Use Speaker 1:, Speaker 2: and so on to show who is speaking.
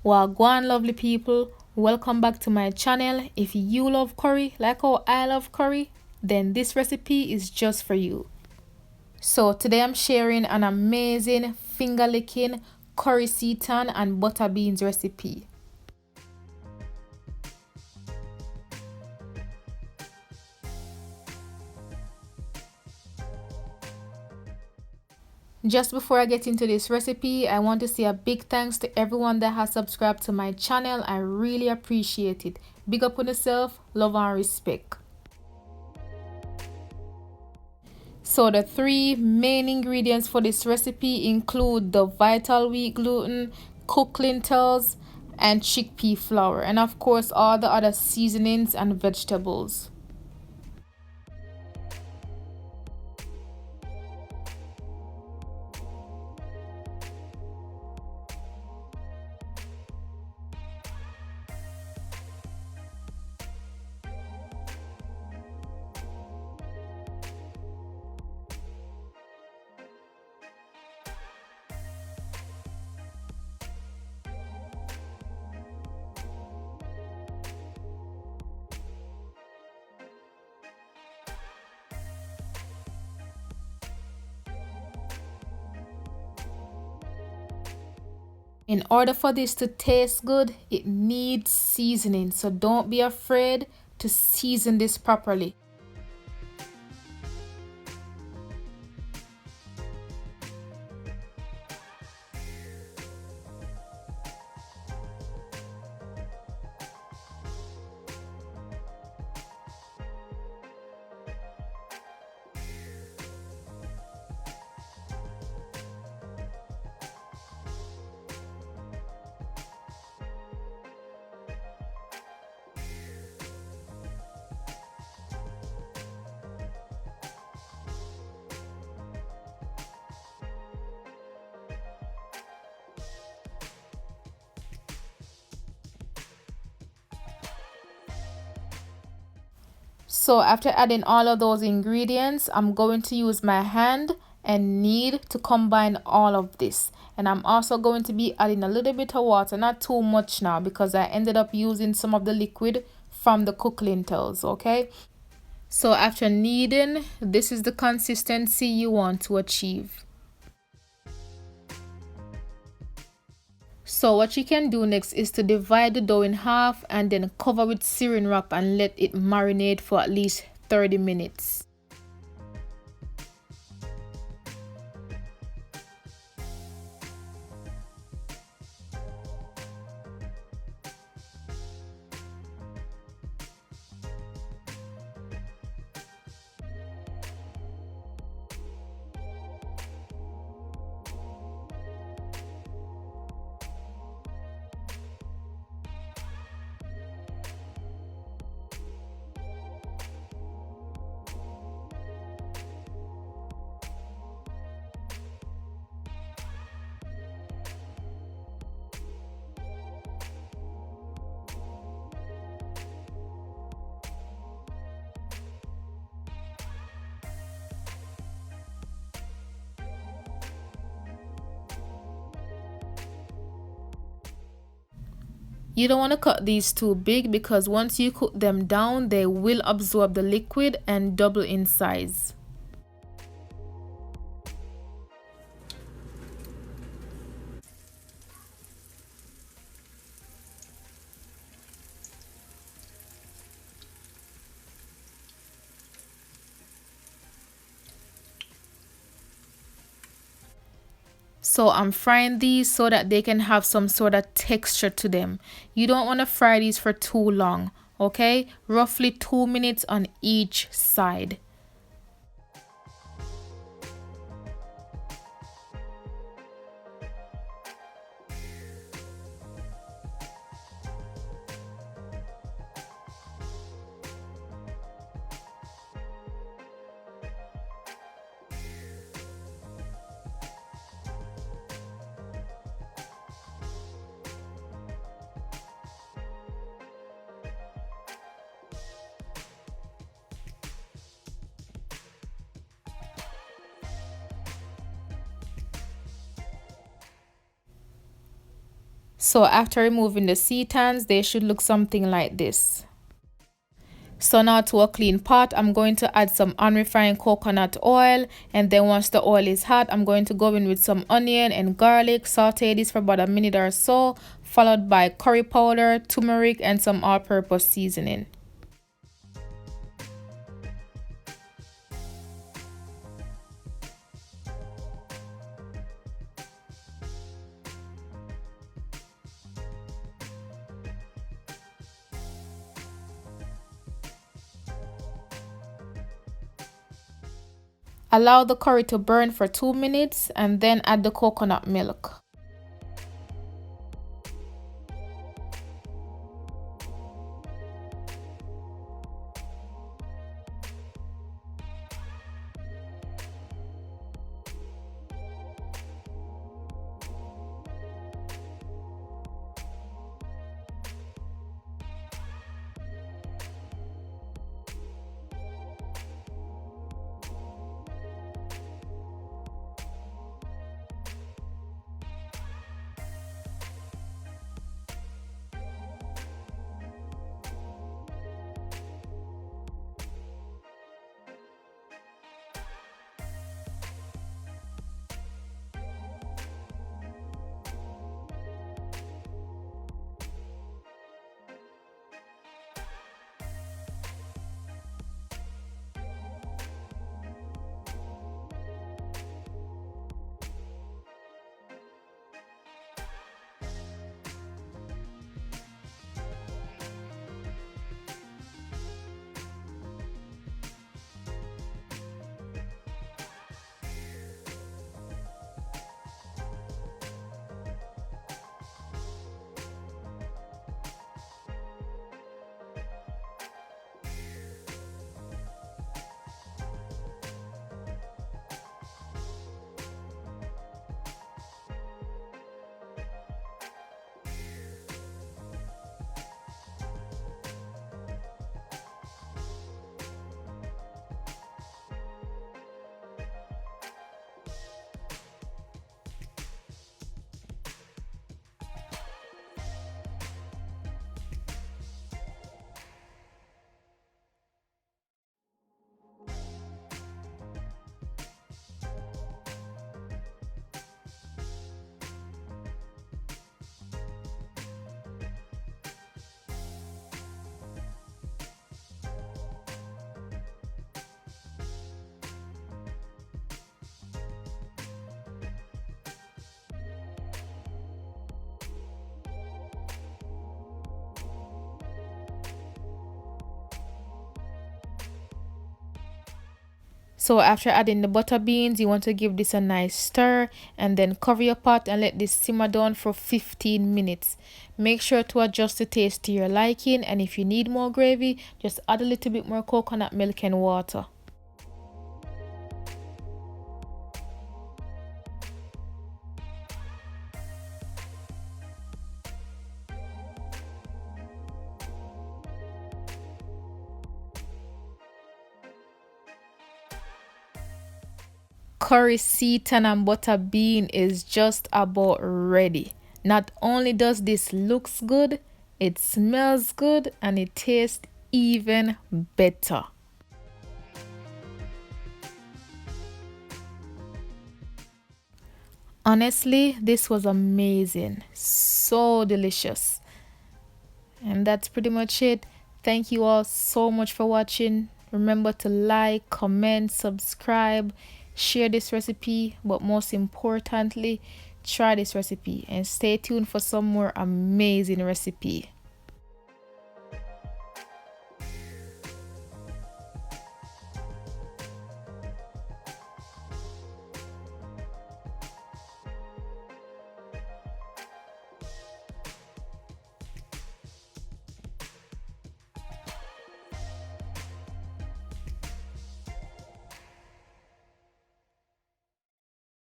Speaker 1: Wagwan lovely people, welcome back to my channel. If you love curry like how I love curry, then this recipe is just for you. So today I'm sharing an amazing finger licking curry seitan and butter beans recipe. Just before I get into this recipe, I want to say a big thanks to everyone that has subscribed to my channel. I really appreciate it. Big up on yourself, love and respect. So the three main ingredients for this recipe include the vital wheat gluten, cooked lentils, and chickpea flour, and of course all the other seasonings and vegetables. In order for this to taste good, it needs seasoning, so don't be afraid to season this properly. So after adding all of those ingredients, I'm going to use my hand and knead to combine all of this. And I'm also going to be adding a little bit of water, not too much now because I ended up using some of the liquid from the cooked lentils, okay? So after kneading, this is the consistency you want to achieve. So what you can do next is to divide the dough in half and then cover with saran wrap and let it marinate for at least 30 minutes. You don't want to cut these too big because once you cook them down, they will absorb the liquid and double in size. So I'm frying these so that they can have some sort of texture to them. You don't want to fry these for too long, okay? Roughly 2 minutes on each side. So after removing the setans, they should look something like this. So now to a clean pot, I'm going to add some unrefined coconut oil, and then once the oil is hot, I'm going to go in with some onion and garlic, saute this for about a minute or so, followed by curry powder, turmeric, and some all-purpose seasoning. Allow the curry to burn for 2 minutes and then add the coconut milk. So after adding the butter beans, you want to give this a nice stir and then cover your pot and let this simmer down for 15 minutes. Make sure to adjust the taste to your liking, and if you need more gravy, just add a little bit more coconut milk and water. Curry Seitan and butter bean is just about ready. Not only does this looks good, it smells good and it tastes even better. Honestly, this was amazing. So delicious. And that's pretty much it. Thank you all so much for watching. Remember to like, comment, subscribe, share this recipe, but most importantly, try this recipe and stay tuned for some more amazing recipe.